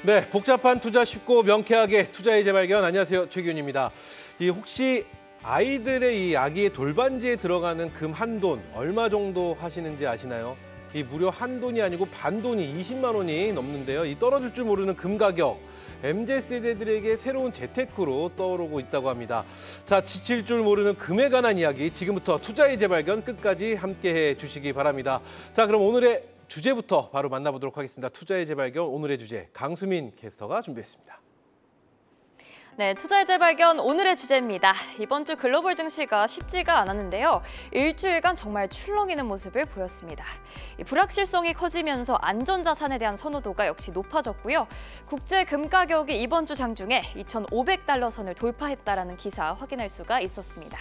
네, 복잡한 투자 쉽고 명쾌하게 투자의 재발견. 안녕하세요, 최기훈입니다. 혹시 아이들의 이 아기의 돌반지에 들어가는 금 한 돈 얼마 정도 하시는지 아시나요? 무려 한 돈이 아니고 반 돈이 20만 원이 넘는데요. 떨어질 줄 모르는 금 가격. MZ세대들에게 새로운 재테크로 떠오르고 있다고 합니다. 자, 지칠 줄 모르는 금에 관한 이야기 지금부터 투자의 재발견 끝까지 함께해 주시기 바랍니다. 자, 그럼 오늘의 주제부터 바로 만나보도록 하겠습니다. 투자의 재발견 오늘의 주제 강수민 캐스터가 준비했습니다. 네, 투자의 재발견 오늘의 주제입니다. 이번 주 글로벌 증시가 쉽지가 않았는데요. 일주일간 정말 출렁이는 모습을 보였습니다. 불확실성이 커지면서 안전자산에 대한 선호도가 역시 높아졌고요. 국제 금 가격이 이번 주 장중에 2,500달러 선을 돌파했다라는 기사 확인할 수가 있었습니다.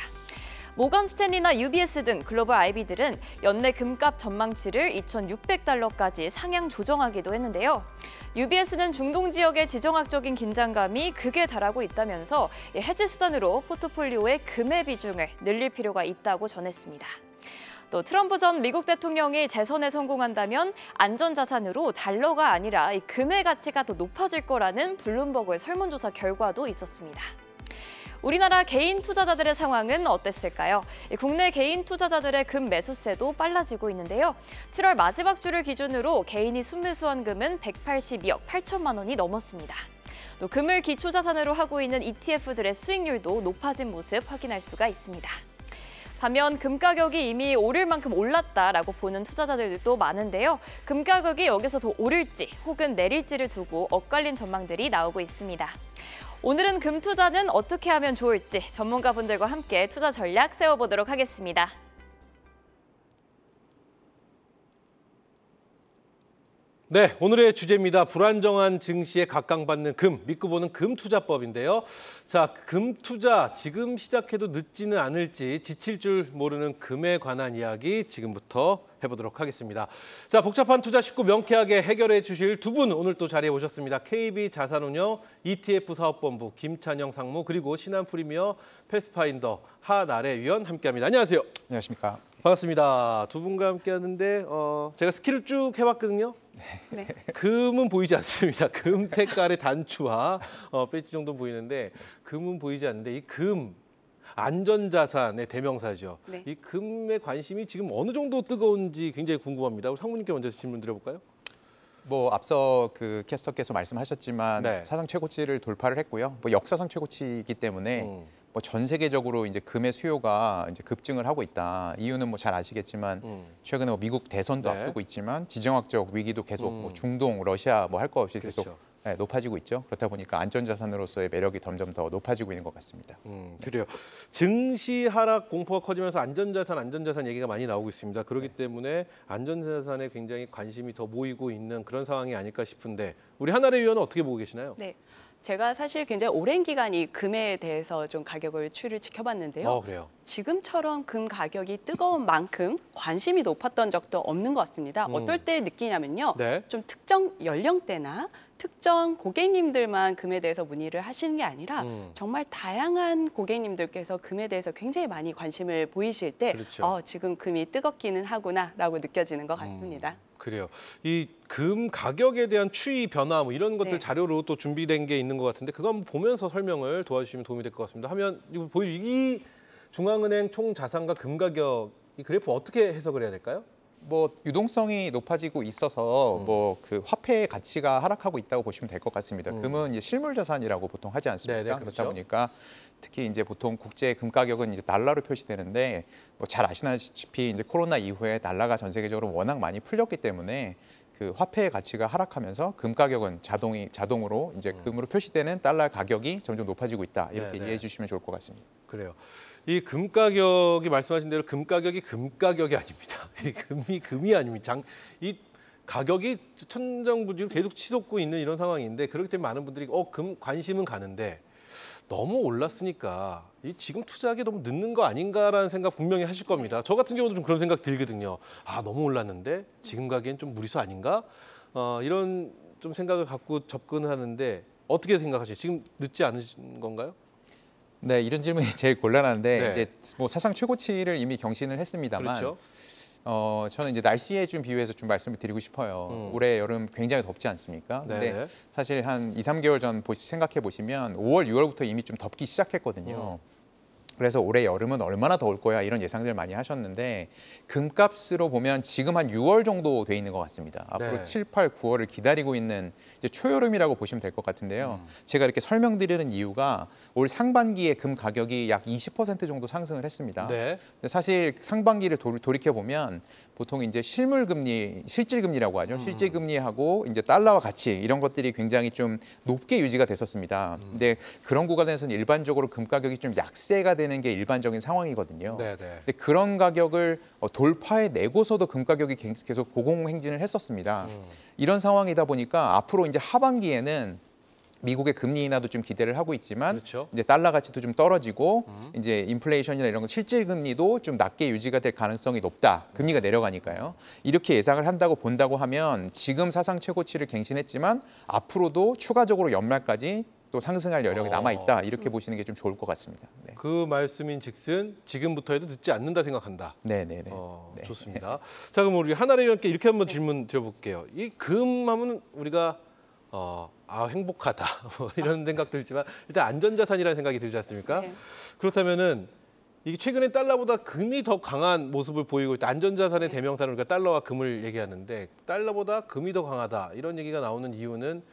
모건 스탠리나 UBS 등 글로벌 IB들은 연내 금값 전망치를 2,600달러까지 상향 조정하기도 했는데요. UBS는 중동 지역의 지정학적인 긴장감이 극에 달하고 있다면서 해지 수단으로 포트폴리오의 금의 비중을 늘릴 필요가 있다고 전했습니다. 또 트럼프 전 미국 대통령이 재선에 성공한다면 안전자산으로 달러가 아니라 금의 가치가 더 높아질 거라는 블룸버그의 설문조사 결과도 있었습니다. 우리나라 개인 투자자들의 상황은 어땠을까요? 국내 개인 투자자들의 금 매수세도 빨라지고 있는데요. 7월 마지막 주를 기준으로 개인이 순매수한 금은 182억 8천만 원이 넘었습니다. 또 금을 기초자산으로 하고 있는 ETF들의 수익률도 높아진 모습 확인할 수가 있습니다. 반면 금 가격이 이미 오를 만큼 올랐다라고 보는 투자자들도 많은데요. 금 가격이 여기서 더 오를지 혹은 내릴지를 두고 엇갈린 전망들이 나오고 있습니다. 오늘은 금 투자는 어떻게 하면 좋을지 전문가분들과 함께 투자 전략 세워보도록 하겠습니다. 네, 오늘의 주제입니다. 불안정한 증시에 각광받는 금, 믿고 보는 금 투자법인데요. 자, 금 투자 지금 시작해도 늦지는 않을지 지칠 줄 모르는 금에 관한 이야기 지금부터 해보도록 하겠습니다. 자, 복잡한 투자 쉽고 명쾌하게 해결해 주실 두 분 오늘 또 자리에 오셨습니다. KB자산운용 ETF 사업본부 김찬영 상무 그리고 신한프리미어 패스파인더 하나래 위원 함께합니다. 안녕하세요. 안녕하십니까. 반갑습니다. 두 분과 함께하는데 제가 스킬을 쭉 해봤거든요. 네. 금은 보이지 않습니다. 금 색깔의 단추와 배지 정도 보이는데 금은 보이지 않는데 이 금 안전자산의 대명사죠. 네. 이 금에 관심이 지금 어느 정도 뜨거운지 굉장히 궁금합니다. 우리 상무님께 먼저 질문 드려볼까요? 앞서 그 캐스터께서 말씀하셨지만 네. 사상 최고치를 돌파를 했고요. 역사상 최고치이기 때문에 전 세계적으로 이제 금의 수요가 이제 급증을 하고 있다. 이유는 잘 아시겠지만 최근에 미국 대선도 네. 앞두고 있지만 지정학적 위기도 계속 중동, 러시아 할 거 없이 계속 그렇죠. 높아지고 있죠. 그렇다 보니까 안전자산으로서의 매력이 점점 더 높아지고 있는 것 같습니다. 그래요. 증시 하락 공포가 커지면서 안전자산 얘기가 많이 나오고 있습니다. 그렇기 때문에 안전자산에 굉장히 관심이 더 모이고 있는 그런 상황이 아닐까 싶은데 우리 하나래 위원은 어떻게 보고 계시나요? 네. 제가 사실 굉장히 오랜 기간 이 금에 대해서 좀 가격을 추이를 지켜봤는데요. 그래요. 지금처럼 금 가격이 뜨거운 만큼 관심이 높았던 적도 없는 것 같습니다. 어떨 때 느끼냐면요. 네. 좀 특정 연령대나 특정 고객님들만 금에 대해서 문의를 하시는 게 아니라 정말 다양한 고객님들께서 금에 대해서 굉장히 많이 관심을 보이실 때 그렇죠. 지금 금이 뜨겁기는 하구나라고 느껴지는 것 같습니다. 그래요. 이 금 가격에 대한 추이 변화 이런 것들 네. 자료로 또 준비된 게 있는 것 같은데 그거 한번 보면서 설명을 도와주시면 도움이 될 것 같습니다. 하면 이 중앙은행 총 자산과 금 가격 이 그래프 어떻게 해석을 해야 될까요? 유동성이 높아지고 있어서 그 화폐의 가치가 하락하고 있다고 보시면 될 것 같습니다. 금은 이제 실물 자산이라고 보통 하지 않습니까? 네네, 그렇죠. 그렇다 보니까 특히 이제 보통 국제 금 가격은 이제 달러로 표시되는데 잘 아시다시피 이제 코로나 이후에 달러가 전 세계적으로 워낙 많이 풀렸기 때문에 그 화폐의 가치가 하락하면서 금 가격은 자동으로 이제 금으로 표시되는 달러 가격이 점점 높아지고 있다. 이렇게 네네. 이해해 주시면 좋을 것 같습니다. 그래요. 이 금 가격이 말씀하신 대로 금 가격이 금 가격이 아닙니다. 이 금이 아닙니다. 이 가격이 천정부지로 계속 치솟고 있는 이런 상황인데 그렇기 때문에 많은 분들이 금 관심은 가는데 너무 올랐으니까 지금 투자하기 너무 늦는 거 아닌가라는 생각 분명히 하실 겁니다. 저 같은 경우도 좀 그런 생각 들거든요. 너무 올랐는데 지금 가기엔 좀 무리수 아닌가? 이런 좀 생각을 갖고 접근하는데 어떻게 생각하세요? 지금 늦지 않으신 건가요? 네, 이런 질문이 제일 곤란한데 네. 이제 사상 최고치를 이미 경신을 했습니다만 그렇죠. 저는 이제 날씨에 좀 비유해서 좀 말씀을 드리고 싶어요. 올해 여름 굉장히 덥지 않습니까? 근데 네. 사실 한 2, 3개월 전 생각해 보시면 5월, 6월부터 이미 좀 덥기 시작했거든요. 그래서 올해 여름은 얼마나 더울 거야 이런 예상들 많이 하셨는데 금값으로 보면 지금 한 6월 정도 돼 있는 것 같습니다. 앞으로 네. 7, 8, 9월을 기다리고 있는 이제 초여름이라고 보시면 될 것 같은데요. 제가 이렇게 설명드리는 이유가 올 상반기에 금 가격이 약 20% 정도 상승을 했습니다. 네. 근데 사실 상반기를 돌이켜 보면 보통 이제 실물 금리, 실질 금리라고 하죠. 실질 금리하고 이제 달러와 가치 이런 것들이 굉장히 좀 높게 유지가 됐었습니다. 근데 그런 구간에서는 일반적으로 금 가격이 좀 약세가 되는 게 일반적인 상황이거든요. 네, 네. 근데 그런 가격을 돌파해 내고서도 금 가격이 계속 고공행진을 했었습니다. 이런 상황이다 보니까 앞으로 이제 하반기에는 미국의 금리 인하도 좀 기대를 하고 있지만 그렇죠. 이제 달러 가치도 좀 떨어지고 이제 인플레이션이나 이런 거 실질 금리도 좀 낮게 유지가 될 가능성이 높다. 금리가 내려가니까요. 이렇게 예상을 한다고 본다고 하면 지금 사상 최고치를 갱신했지만 앞으로도 추가적으로 연말까지 또 상승할 여력이 남아 있다. 이렇게 보시는 게 좀 좋을 것 같습니다. 네. 그 말씀인즉슨 지금부터 해도 늦지 않는다 생각한다. 네네네. 네. 좋습니다. 자, 그럼 우리 하나를 이렇게 한번 질문 드려볼게요. 이 금하면 우리가 행복하다 뭐 이런 생각 들지만 일단 안전자산이라는 생각이 들지 않습니까? 네. 그렇다면은 이게 최근에 달러보다 금이 더 강한 모습을 보이고 있다. 안전자산의 대명사는 우리가 달러와 금을 얘기하는데 달러보다 금이 더 강하다 이런 얘기가 나오는 이유는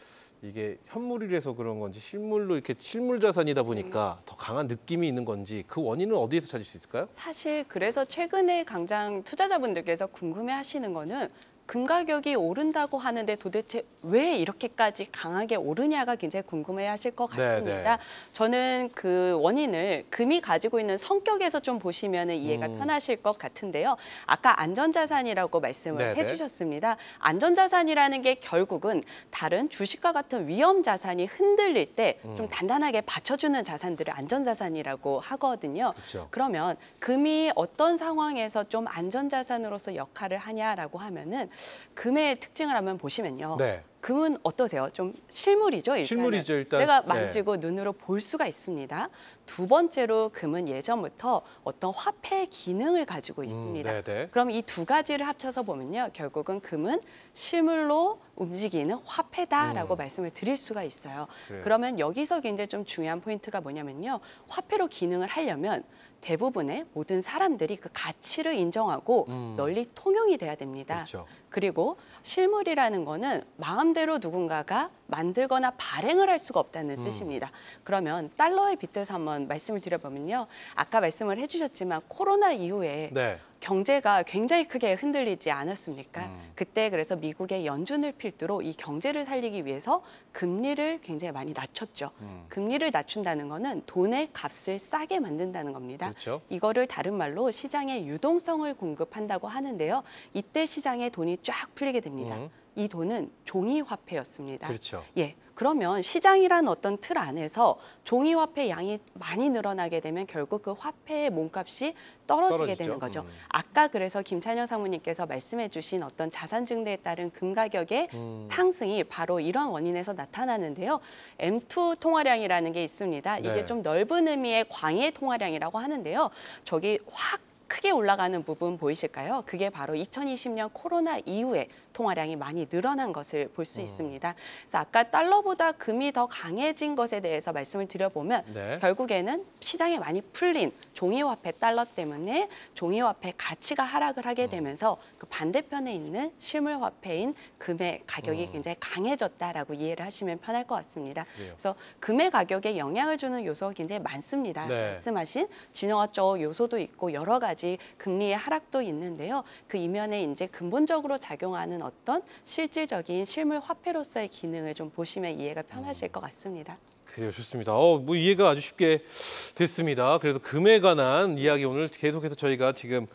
이게 현물이라서 그런 건지 실물로 이렇게 실물 자산이다 보니까 더 강한 느낌이 있는 건지 그 원인은 어디에서 찾을 수 있을까요? 사실 그래서 최근에 당장 투자자분들께서 궁금해하시는 거는 금 가격이 오른다고 하는데 도대체 왜 이렇게까지 강하게 오르냐가 굉장히 궁금해하실 것 같습니다. 네. 저는 그 원인을 금이 가지고 있는 성격에서 좀 보시면 이해가 편하실 것 같은데요. 아까 안전자산이라고 말씀을 네. 해주셨습니다. 안전자산이라는 게 결국은 다른 주식과 같은 위험자산이 흔들릴 때 좀 단단하게 받쳐주는 자산들을 안전자산이라고 하거든요. 그렇죠. 그러면 금이 어떤 상황에서 좀 안전자산으로서 역할을 하냐라고 하면은 금의 특징을 한번 보시면요. 네. 금은 어떠세요? 좀 실물이죠, 일단은. 실물이죠, 일단. 내가 네. 만지고 눈으로 볼 수가 있습니다. 두 번째로 금은 예전부터 어떤 화폐 기능을 가지고 있습니다. 네네. 그럼 이 두 가지를 합쳐서 보면요. 결국은 금은 실물로 움직이는 화폐다라고 말씀을 드릴 수가 있어요. 그래요. 그러면 여기서 굉장히 좀 중요한 포인트가 뭐냐면요. 화폐로 기능을 하려면 대부분의 모든 사람들이 그 가치를 인정하고 널리 통용이 돼야 됩니다. 그렇죠. 그리고 실물이라는 거는 마음대로 누군가가 만들거나 발행을 할 수가 없다는 뜻입니다. 그러면 달러에 빗대서 한번 말씀을 드려보면요. 아까 말씀을 해주셨지만 코로나 이후에 네. 경제가 굉장히 크게 흔들리지 않았습니까? 그때 그래서 미국의 연준을 필두로 이 경제를 살리기 위해서 금리를 굉장히 많이 낮췄죠. 금리를 낮춘다는 거는 돈의 값을 싸게 만든다는 겁니다. 그렇죠. 이거를 다른 말로 시장에 유동성을 공급한다고 하는데요. 이때 시장에 돈이 쫙 풀리게 됩니다. 이 돈은 종이 화폐였습니다. 그렇죠. 예. 그러면 시장이라는 어떤 틀 안에서 종이 화폐 양이 많이 늘어나게 되면 결국 그 화폐의 몸값이 떨어지게 떨어지죠. 되는 거죠. 아까 그래서 김찬영 사모님께서 말씀해 주신 어떤 자산 증대에 따른 금 가격의 상승이 바로 이런 원인에서 나타나는데요. M2 통화량이라는 게 있습니다. 이게 네. 좀 넓은 의미의 광의 통화량이라고 하는데요. 저기 확 크게 올라가는 부분 보이실까요? 그게 바로 2020년 코로나 이후에 통화량이 많이 늘어난 것을 볼 수 있습니다. 그래서 아까 달러보다 금이 더 강해진 것에 대해서 말씀을 드려보면 네. 결국에는 시장에 많이 풀린 종이화폐 달러 때문에 종이화폐 가치가 하락을 하게 되면서 그 반대편에 있는 실물화폐인 금의 가격이 굉장히 강해졌다라고 이해를 하시면 편할 것 같습니다. 그래요. 그래서 금의 가격에 영향을 주는 요소가 굉장히 많습니다. 네. 말씀하신 진영화적 요소도 있고 여러 가지 금리의 하락도 있는데요. 그 이면에 이제 근본적으로 작용하는 어떤 실질적인 실물 화폐로서의 기능을 좀 보시면 이해가 편하실 것 같습니다. 그래요, 좋습니다. 뭐 이해가 아주 쉽게 됐습니다. 그래서 금에 관한 이야기 오늘 계속해서 저희가 지금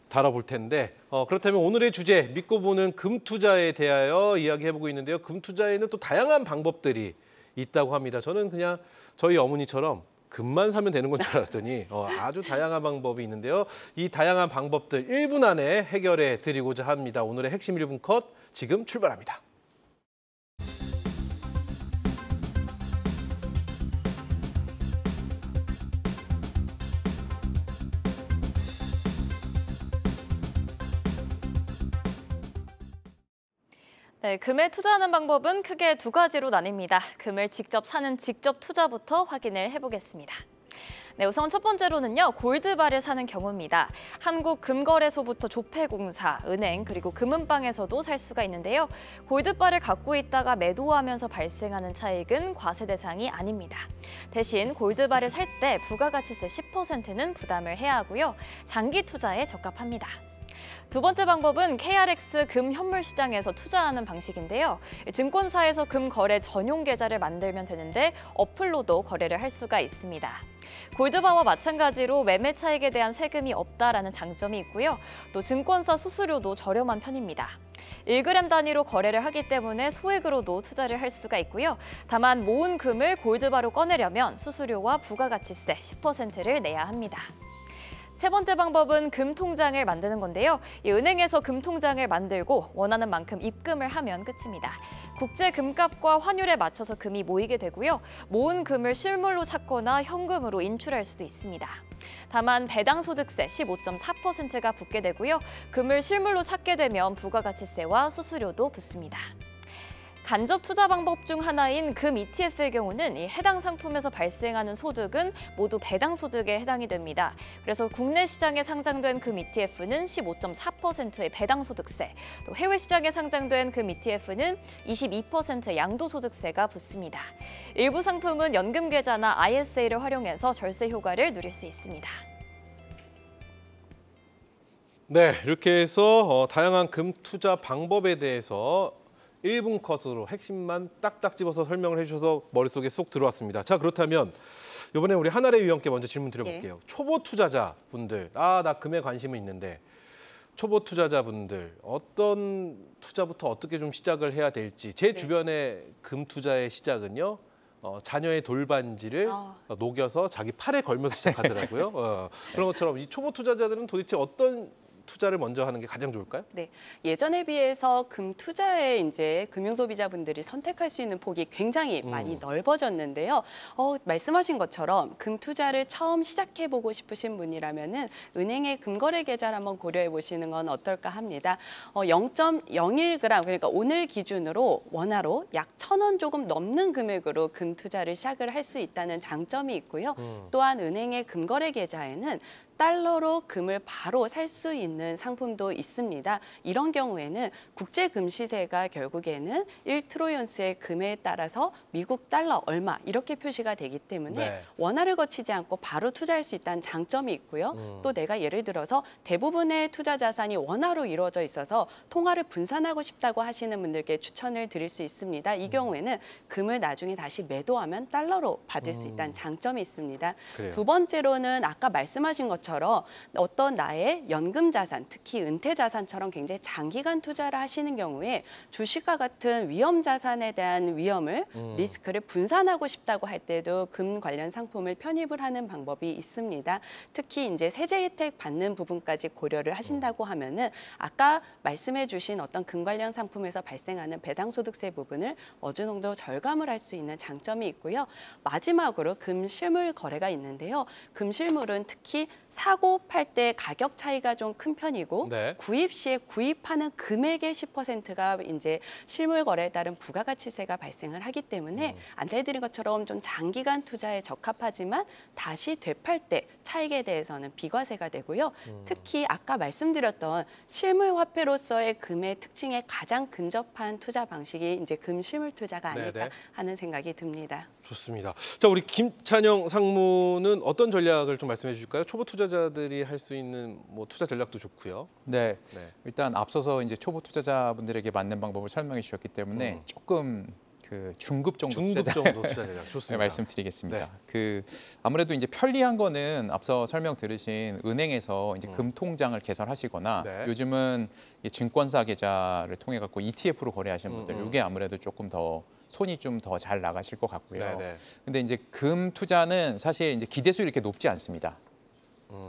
다뤄볼 텐데 그렇다면 오늘의 주제 믿고 보는 금 투자에 대하여 이야기해보고 있는데요. 금 투자에는 또 다양한 방법들이 있다고 합니다. 저는 그냥 저희 어머니처럼 금만 사면 되는 건 줄 알았더니 아주 다양한 방법이 있는데요. 이 다양한 방법들 1분 안에 해결해 드리고자 합니다. 오늘의 핵심 1분 컷 지금 출발합니다. 네, 금에 투자하는 방법은 크게 두 가지로 나뉩니다. 금을 직접 사는 직접 투자부터 확인을 해보겠습니다. 네, 우선 첫 번째로는요, 골드바를 사는 경우입니다. 한국금거래소부터 조폐공사, 은행, 그리고 금은방에서도 살 수가 있는데요. 골드바를 갖고 있다가 매도하면서 발생하는 차익은 과세 대상이 아닙니다. 대신 골드바를 살 때 부가가치세 10%는 부담을 해야 하고요. 장기 투자에 적합합니다. 두 번째 방법은 KRX 금 현물 시장에서 투자하는 방식인데요. 증권사에서 금 거래 전용 계좌를 만들면 되는데 어플로도 거래를 할 수가 있습니다. 골드바와 마찬가지로 매매 차익에 대한 세금이 없다라는 장점이 있고요. 또 증권사 수수료도 저렴한 편입니다. 1g 단위로 거래를 하기 때문에 소액으로도 투자를 할 수가 있고요. 다만 모은 금을 골드바로 꺼내려면 수수료와 부가가치세 10%를 내야 합니다. 세 번째 방법은 금통장을 만드는 건데요. 이 은행에서 금통장을 만들고 원하는 만큼 입금을 하면 끝입니다. 국제 금값과 환율에 맞춰서 금이 모이게 되고요. 모은 금을 실물로 찾거나 현금으로 인출할 수도 있습니다. 다만 배당소득세 15.4%가 붙게 되고요. 금을 실물로 찾게 되면 부가가치세와 수수료도 붙습니다. 간접 투자 방법 중 하나인 금 ETF의 경우는 이 해당 상품에서 발생하는 소득은 모두 배당 소득에 해당이 됩니다. 그래서 국내 시장에 상장된 금 ETF는 15.4%의 배당 소득세, 또 해외 시장에 상장된 금 ETF는 22%의 양도 소득세가 붙습니다. 일부 상품은 연금 계좌나 ISA를 활용해서 절세 효과를 누릴 수 있습니다. 네, 이렇게 해서 다양한 금 투자 방법에 대해서 1분 컷으로 핵심만 딱딱 집어서 설명을 해주셔서 머릿속에 쏙 들어왔습니다. 자, 그렇다면 이번에 우리 한아래 위원께 먼저 질문 드려볼게요. 초보 투자자분들, 나 금에 관심은 있는데 초보 투자자분들 어떤 투자부터 어떻게 좀 시작을 해야 될지. 제 주변의 금 투자의 시작은요. 자녀의 돌반지를 녹여서 자기 팔에 걸면서 시작하더라고요. 그런 것처럼 이 초보 투자자들은 도대체 어떤 투자를 먼저 하는 게 가장 좋을까요? 네, 예전에 비해서 금 투자에 이제 금융 소비자분들이 선택할 수 있는 폭이 굉장히 많이 넓어졌는데요. 말씀하신 것처럼 금 투자를 처음 시작해 보고 싶으신 분이라면은 은행의 금거래 계좌를 한번 고려해 보시는 건 어떨까 합니다. 0.01g 그러니까 오늘 기준으로 원화로 약 1,000원 조금 넘는 금액으로 금 투자를 시작을 할 수 있다는 장점이 있고요. 또한 은행의 금거래 계좌에는 달러로 금을 바로 살 수 있는 상품도 있습니다. 이런 경우에는 국제 금 시세가 결국에는 1트로이언스의 금에 따라서 미국 달러 얼마 이렇게 표시가 되기 때문에 원화를 거치지 않고 바로 투자할 수 있다는 장점이 있고요. 또 내가 예를 들어서 대부분의 투자 자산이 원화로 이루어져 있어서 통화를 분산하고 싶다고 하시는 분들께 추천을 드릴 수 있습니다. 이 경우에는 금을 나중에 다시 매도하면 달러로 받을 수 있다는 장점이 있습니다. 그래요. 두 번째로는 아까 말씀하신 것처럼 어떤 나의 연금 자산, 특히 은퇴 자산처럼 굉장히 장기간 투자를 하시는 경우에 주식과 같은 위험 자산에 대한 위험을 리스크를 분산하고 싶다고 할 때도 금 관련 상품을 편입을 하는 방법이 있습니다. 특히 이제 세제 혜택 받는 부분까지 고려를 하신다고 하면은 아까 말씀해 주신 어떤 금 관련 상품에서 발생하는 배당 소득세 부분을 어느 정도 절감을 할 수 있는 장점이 있고요. 마지막으로 금 실물 거래가 있는데요. 금 실물은 특히 사고 팔 때 가격 차이가 좀 큰 편이고 구입 시에 구입하는 금액의 10%가 이제 실물 거래에 따른 부가가치세가 발생을 하기 때문에 안내해드린 것처럼 좀 장기간 투자에 적합하지만 다시 되팔 때 차익에 대해서는 비과세가 되고요. 특히 아까 말씀드렸던 실물 화폐로서의 금의 특징에 가장 근접한 투자 방식이 이제 금 실물 투자가 아닐까 하는 생각이 듭니다. 좋습니다. 자, 우리 김찬영 상무는 어떤 전략을 좀 말씀해 주실까요? 초보 투자자들이 할 수 있는 뭐 투자 전략도 좋고요. 네. 일단 앞서서 이제 초보 투자자분들에게 맞는 방법을 설명해 주셨기 때문에 조금 그 중급 정도 투자 전략 좋습니다. 말씀드리겠습니다. 아무래도 이제 편리한 거는 앞서 설명 들으신 은행에서 이제 금 통장을 개설하시거나 요즘은 증권사 계좌를 통해 갖고 ETF로 거래하시는 분들 이게 아무래도 조금 더 손이 좀 더 잘 나가실 것 같고요. 근데 이제 금 투자는 사실 이제 기대수율이 이렇게 높지 않습니다.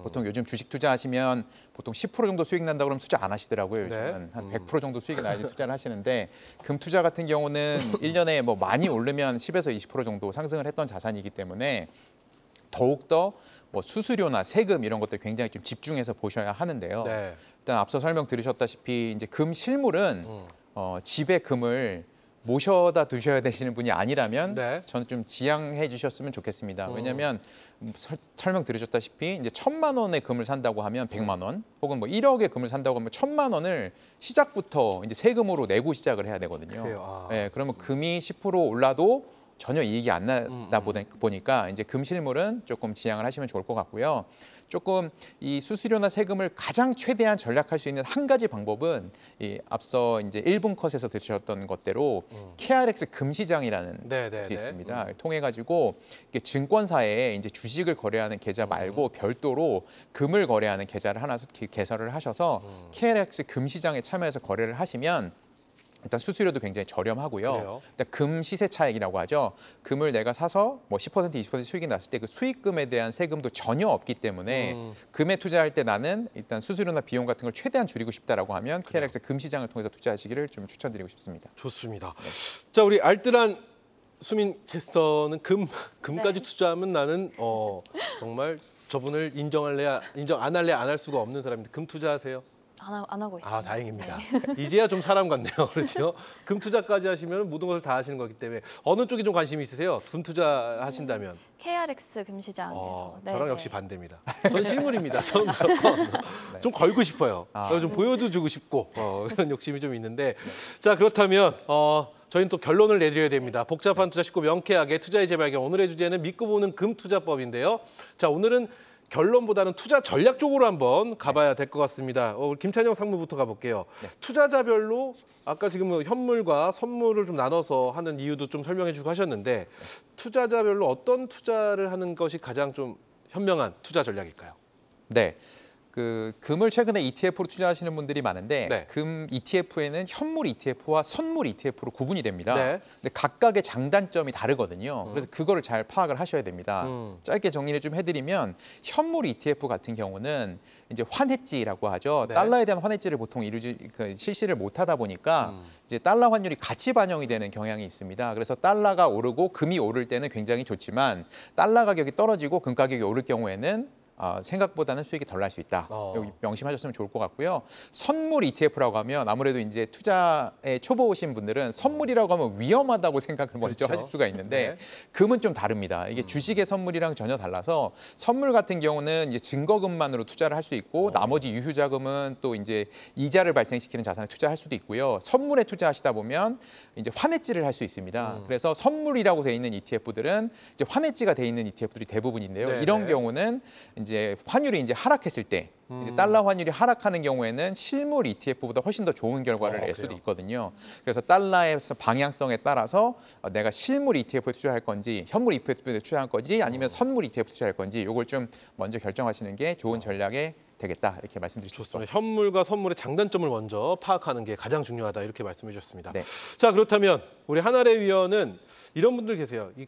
보통 요즘 주식 투자하시면 보통 10% 정도 수익 난다 그러면 투자 안 하시더라고요. 요즘은 한 100% 정도 수익이 나야지 투자를 하시는데 금 투자 같은 경우는 1년에 뭐 많이 오르면 10에서 20% 정도 상승을 했던 자산이기 때문에 더욱더 뭐 수수료나 세금 이런 것들 굉장히 좀 집중해서 보셔야 하는데요. 일단 앞서 설명 들으셨다시피 이제 금 실물은 집에 금을 모셔다 두셔야 되시는 분이 아니라면 네. 저는 좀 지양해 주셨으면 좋겠습니다. 왜냐하면 설명드리셨다시피 이제 1,000만 원의 금을 산다고 하면 100만 원, 혹은 뭐 1억의 금을 산다고 하면 1,000만 원을 시작부터 이제 세금으로 내고 시작을 해야 되거든요. 그래요. 예, 그러면 금이 10% 올라도 전혀 이익이 안 나다 보니까 이제 금 실물은 조금 지양을 하시면 좋을 것 같고요. 조금 이 수수료나 세금을 가장 최대한 절약할 수 있는 한 가지 방법은 이 앞서 이제 1분 컷에서 들으셨던 것대로 KRX 금시장이라는 네. 것이 있습니다. 통해 가지고 증권사에 이제 주식을 거래하는 계좌 말고 별도로 금을 거래하는 계좌를 하나 개설을 하셔서 KRX 금시장에 참여해서 거래를 하시면 일단 수수료도 굉장히 저렴하고요. 그래요? 일단 금 시세 차익이라고 하죠. 금을 내가 사서 뭐 10%, 20% 수익이 났을 때 그 수익금에 대한 세금도 전혀 없기 때문에 금에 투자할 때 나는 일단 수수료나 비용 같은 걸 최대한 줄이고 싶다라고 하면 KRX 금 시장을 통해서 투자하시기를 좀 추천드리고 싶습니다. 좋습니다. 자, 우리 알뜰한 수민 캐스터는 금까지 네. 투자하면 나는 정말 저분을 인정 안 할래 안 할 수가 없는 사람인데 금 투자하세요? 안 하고 있습니다. 아, 다행입니다. 이제야 좀 사람 같네요. 그렇죠? 금 투자까지 하시면 모든 것을 다 하시는 거기 때문에 어느 쪽이 좀 관심이 있으세요? 금 투자하신다면? KRX 금시장에서. 저랑 역시 반대입니다. 전 실물입니다. 저는 무조건 좀 걸고 싶어요. 좀 보여도 주고 싶고 그런 욕심이 좀 있는데 자, 그렇다면 저희는 또 결론을 내드려야 됩니다. 복잡한 투자 쉽고 명쾌하게 투자의 재발견. 오늘의 주제는 믿고 보는 금 투자법인데요. 자, 오늘은 결론보다는 투자 전략 쪽으로 한번 가봐야 될 것 같습니다. 우리 김찬영 상무부터 가볼게요. 투자자별로 아까 지금 뭐 현물과 선물을 좀 나눠서 하는 이유도 좀 설명해 주고 하셨는데 투자자별로 어떤 투자를 하는 것이 가장 좀 현명한 투자 전략일까요? 네. 그 금을 최근에 ETF로 투자하시는 분들이 많은데 네. 금 ETF에는 현물 ETF와 선물 ETF로 구분이 됩니다. 네. 근데 각각의 장단점이 다르거든요. 그래서 그거를 잘 파악을 하셔야 됩니다. 짧게 정리를 좀 해드리면 현물 ETF 같은 경우는 이제 환해지라고 하죠. 네. 달러에 대한 환해지를 보통 실시를 못하다 보니까 이제 달러 환율이 같이 반영이 되는 경향이 있습니다. 그래서 달러가 오르고 금이 오를 때는 굉장히 좋지만 달러 가격이 떨어지고 금 가격이 오를 경우에는 생각보다는 수익이 덜 날 수 있다. 여기 명심하셨으면 좋을 것 같고요. 선물 ETF라고 하면 아무래도 이제 투자에 초보신 분들은 선물이라고 하면 위험하다고 생각을 먼저 그렇죠. 하실 수가 있는데 네. 금은 좀 다릅니다. 이게 주식의 선물이랑 전혀 달라서 선물 같은 경우는 이제 증거금만으로 투자를 할 수 있고 나머지 유효자금은 또 이제 이자를 발생시키는 자산에 투자할 수도 있고요. 선물에 투자하시다 보면 이제 환해지를 할 수 있습니다. 그래서 선물이라고 돼 있는 ETF들은 이제 환해지가 돼 있는 ETF들이 대부분인데요. 네, 이런 네. 경우는 이제 환율이 이제 하락했을 때 이제 달러 환율이 하락하는 경우에는 실물 ETF보다 훨씬 더 좋은 결과를 낼 수도 그래요? 있거든요. 그래서 달러의 방향성에 따라서 내가 실물 ETF에 투자할 건지 현물 ETF에 투자할 건지 아니면 선물 ETF에 투자할 건지 이걸 좀 먼저 결정하시는 게 좋은 전략이 되겠다 이렇게 말씀드릴 수 있습니다. 좋습니다. 현물과 선물의 장단점을 먼저 파악하는 게 가장 중요하다 이렇게 말씀해 주셨습니다. 네. 자, 그렇다면 우리 한아래 위원은 이런 분들 계세요. 이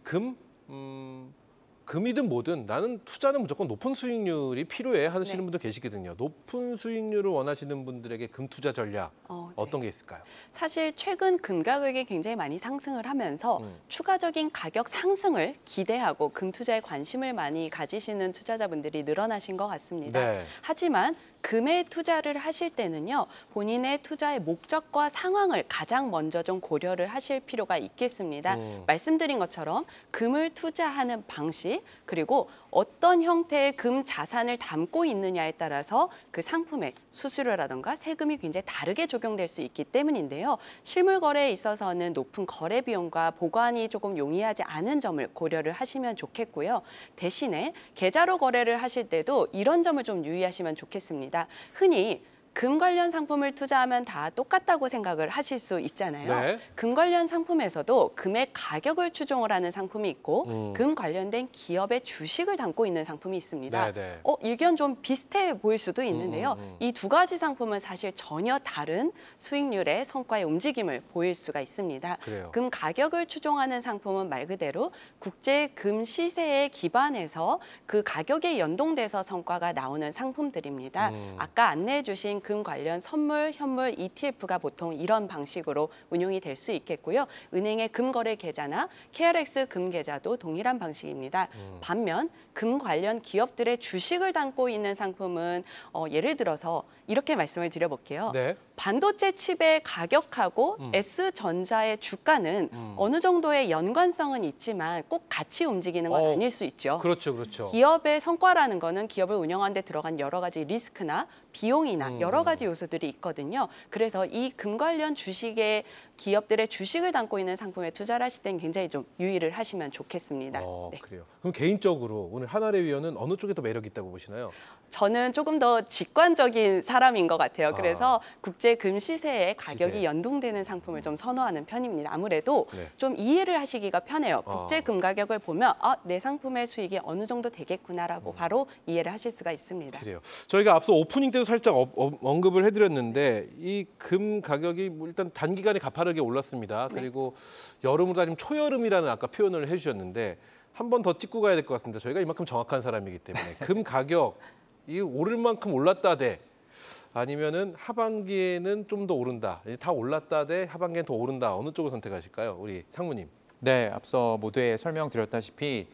금이든 뭐든 나는 투자는 무조건 높은 수익률이 필요해 하시는 네. 분들 계시거든요. 높은 수익률을 원하시는 분들에게 금 투자 전략 네. 어떤 게 있을까요? 사실 최근 금 가격이 굉장히 많이 상승을 하면서 추가적인 가격 상승을 기대하고 금 투자에 관심을 많이 가지시는 투자자분들이 늘어나신 것 같습니다. 네. 하지만 금에 투자를 하실 때는요, 본인의 투자의 목적과 상황을 가장 먼저 좀 고려를 하실 필요가 있겠습니다. 말씀드린 것처럼 금을 투자하는 방식, 그리고 어떤 형태의 금 자산을 담고 있느냐에 따라서 그 상품의 수수료라든가 세금이 굉장히 다르게 적용될 수 있기 때문인데요. 실물 거래에 있어서는 높은 거래 비용과 보관이 조금 용이하지 않은 점을 고려를 하시면 좋겠고요. 대신에 계좌로 거래를 하실 때도 이런 점을 좀 유의하시면 좋겠습니다. 흔히 금 관련 상품을 투자하면 다 똑같다고 생각을 하실 수 있잖아요. 네. 금 관련 상품에서도 금의 가격을 추종을 하는 상품이 있고 금 관련된 기업의 주식을 담고 있는 상품이 있습니다. 네. 일견 좀 비슷해 보일 수도 있는데요. 이 두 가지 상품은 사실 전혀 다른 수익률의 성과의 움직임을 보일 수가 있습니다. 그래요. 금 가격을 추종하는 상품은 말 그대로 국제 금 시세에 기반해서 그 가격에 연동돼서 성과가 나오는 상품들입니다. 아까 안내해 주신 금 관련 선물, 현물, ETF가 보통 이런 방식으로 운용이 될 수 있겠고요. 은행의 금거래 계좌나 KRX 금 계좌도 동일한 방식입니다. 반면 금 관련 기업들의 주식을 담고 있는 상품은 예를 들어서 이렇게 말씀을 드려볼게요. 네. 반도체 칩의 가격하고 S전자의 주가는 어느 정도의 연관성은 있지만 꼭 같이 움직이는 건 아닐 수 있죠. 그렇죠, 그렇죠. 기업의 성과라는 거는 기업을 운영하는 데 들어간 여러 가지 리스크나 비용이나 여러 가지 요소들이 있거든요. 그래서 이 금 관련 주식의 기업들의 주식을 담고 있는 상품에 투자를 하실 때는 굉장히 좀 유의를 하시면 좋겠습니다. 네. 그래요. 그럼 개인적으로 오늘 한아래 위원은 어느 쪽에 더 매력이 있다고 보시나요? 저는 조금 더 직관적인 사람인 것 같아요. 그래서 국제 금 시세에 가격이 시세. 연동되는 상품을 좀 선호하는 편입니다. 아무래도 네. 좀 이해를 하시기가 편해요. 국제 금 가격을 보면 내 상품의 수익이 어느 정도 되겠구나라고 바로 이해를 하실 수가 있습니다. 그래요. 저희가 앞서 오프닝 때도 살짝 언급을 해드렸는데 이 금 가격이 뭐 일단 단기간에 가파르게 올랐습니다. 네. 그리고 여름으로 따지면 초여름이라는 아까 표현을 해주셨는데 한 번 더 찍고 가야 될 것 같습니다. 저희가 이만큼 정확한 사람이기 때문에 금 가격 이 오를 만큼 올랐다 대 아니면은 하반기에는 좀 더 오른다. 이제 다 올랐다 대 하반기엔 더 오른다. 어느 쪽을 선택하실까요, 우리 상무님? 네, 앞서 모두에 설명드렸다시피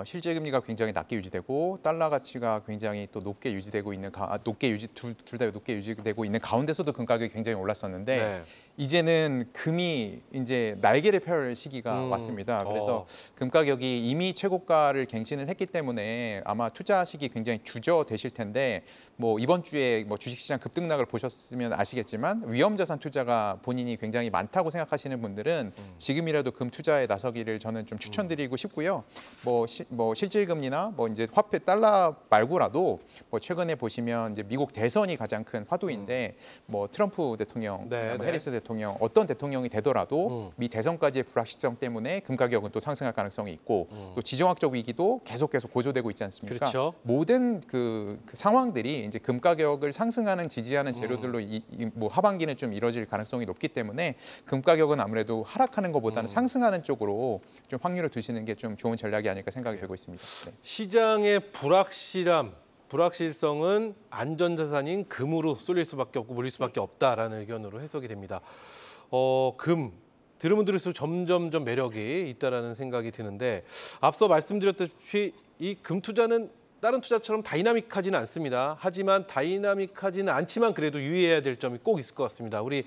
실질 금리가 굉장히 낮게 유지되고 달러 가치가 굉장히 또 높게 유지되고 있는 둘 다 높게 유지되고 있는 가운데서도 금 가격이 굉장히 올랐었는데 네. 이제는 금이 이제 날개를 펼 시기가 왔습니다. 그래서 금 가격이 이미 최고가를 갱신을 했기 때문에 아마 투자하시기 굉장히 주저되실 텐데 뭐 이번 주에 뭐 주식시장 급등락을 보셨으면 아시겠지만 위험자산 투자가 본인이 굉장히 많다고 생각하시는 분들은 지금이라도 금 투자에 나서기를 저는 좀 추천드리고 싶고요. 뭐 실질금리나 뭐 이제 화폐 달러 말고라도 뭐 최근에 보시면 이제 미국 대선이 가장 큰 화두인데 뭐 트럼프 대통령, 네, 네. 해리스 대통령 어떤 대통령이 되더라도 미 대선까지의 불확실성 때문에 금 가격은 또 상승할 가능성이 있고 또 지정학적 위기도 계속 고조되고 있지 않습니까? 그렇죠. 모든 그 상황들이 이제 금 가격을 상승하는 지지하는 재료들로 뭐 하반기는 좀 이뤄질 가능성이 높기 때문에 금 가격은 아무래도 하락하는 것보다는 상승하는 쪽으로 좀 확률을 두시는 게 좀 좋은 전략이 아닐까 생각이 되고 있습니다. 네. 시장의 불확실성은 안전자산인 금으로 쏠릴 수밖에 없고 몰릴 수밖에 없다라는 의견으로 해석이 됩니다. 금 들으면 들을수록 점점 매력이 있다라는 생각이 드는데 앞서 말씀드렸다시피 이 금 투자는 다른 투자처럼 다이나믹하지는 않습니다. 하지만 다이나믹하지는 않지만 그래도 유의해야 될 점이 꼭 있을 것 같습니다. 우리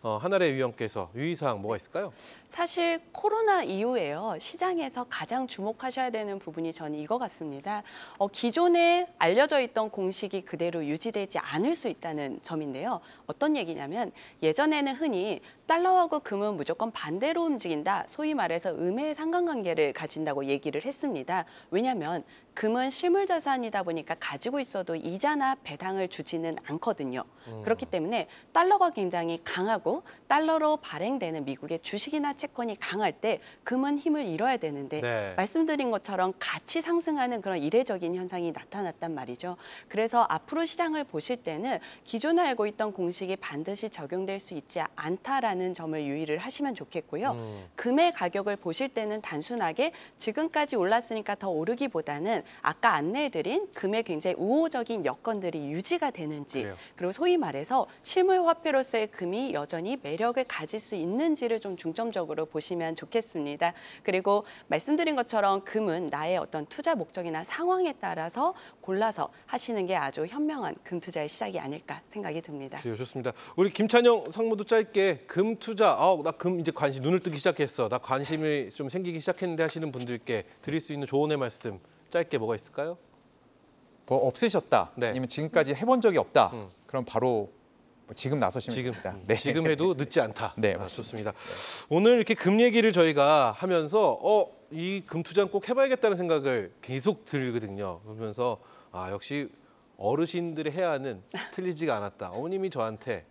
한아래 위원께서 유의사항 뭐가 있을까요? 사실 코로나 이후에요. 시장에서 가장 주목하셔야 되는 부분이 저는 이거 같습니다. 기존에 알려져 있던 공식이 그대로 유지되지 않을 수 있다는 점인데요. 어떤 얘기냐면 예전에는 흔히 달러하고 금은 무조건 반대로 움직인다. 소위 말해서 음의 상관관계를 가진다고 얘기를 했습니다. 왜냐하면 금은 실물자산이다 보니까 가지고 있어도 이자나 배당을 주지는 않거든요. 그렇기 때문에 달러가 굉장히 강하고 달러로 발행되는 미국의 주식이나 채권이 강할 때 금은 힘을 잃어야 되는데 네. 말씀드린 것처럼 같이 상승하는 그런 이례적인 현상이 나타났단 말이죠. 그래서 앞으로 시장을 보실 때는 기존에 알고 있던 공식이 반드시 적용될 수 있지 않다라는 점을 유의를 하시면 좋겠고요. 금의 가격을 보실 때는 단순하게 지금까지 올랐으니까 더 오르기보다는 아까 안내해드린 금의 굉장히 우호적인 여건들이 유지가 되는지 그래요. 그리고 소위 말해서 실물 화폐로서의 금이 여전히 매력을 가질 수 있는지를 좀 중점적으로 보시면 좋겠습니다. 그리고 말씀드린 것처럼 금은 나의 어떤 투자 목적이나 상황에 따라서 골라서 하시는 게 아주 현명한 금 투자의 시작이 아닐까 생각이 듭니다. 그래요, 좋습니다. 우리 김찬영 상무도 짧게 금 투자, 나 금 이제 관심 눈을 뜨기 시작했어. 나 관심이 좀 생기기 시작했는데 하시는 분들께 드릴 수 있는 조언의 말씀 짧게 뭐가 있을까요? 뭐 없으셨다. 네. 아니면 지금까지 해본 적이 없다. 그럼 바로 지금 나서시면 지금 됩니다. 네. 지금 해도 늦지 않다. 네, 좋습니다. 맞습니다. 오늘 이렇게 금 얘기를 저희가 하면서 이 금 투자는 꼭 해봐야겠다는 생각을 계속 들거든요. 그러면서 역시 어르신들의 해안은 틀리지가 않았다. 어머님이 저한테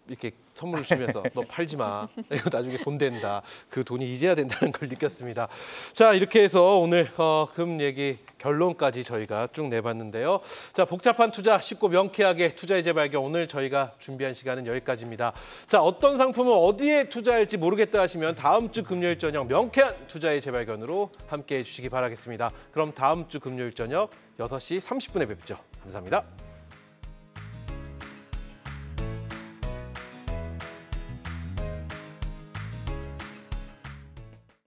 이렇게 선물을 주면서 너 팔지 마. 이거 나중에 돈 된다. 그 돈이 잊어야 된다는 걸 느꼈습니다. 자, 이렇게 해서 오늘 금 얘기 결론까지 저희가 쭉 내봤는데요. 자, 복잡한 투자 쉽고 명쾌하게 투자의 재발견 오늘 저희가 준비한 시간은 여기까지입니다. 자, 어떤 상품을 어디에 투자할지 모르겠다 하시면 다음 주 금요일 저녁 명쾌한 투자의 재발견으로 함께해 주시기 바라겠습니다. 그럼 다음 주 금요일 저녁 6시 30분에 뵙죠. 감사합니다.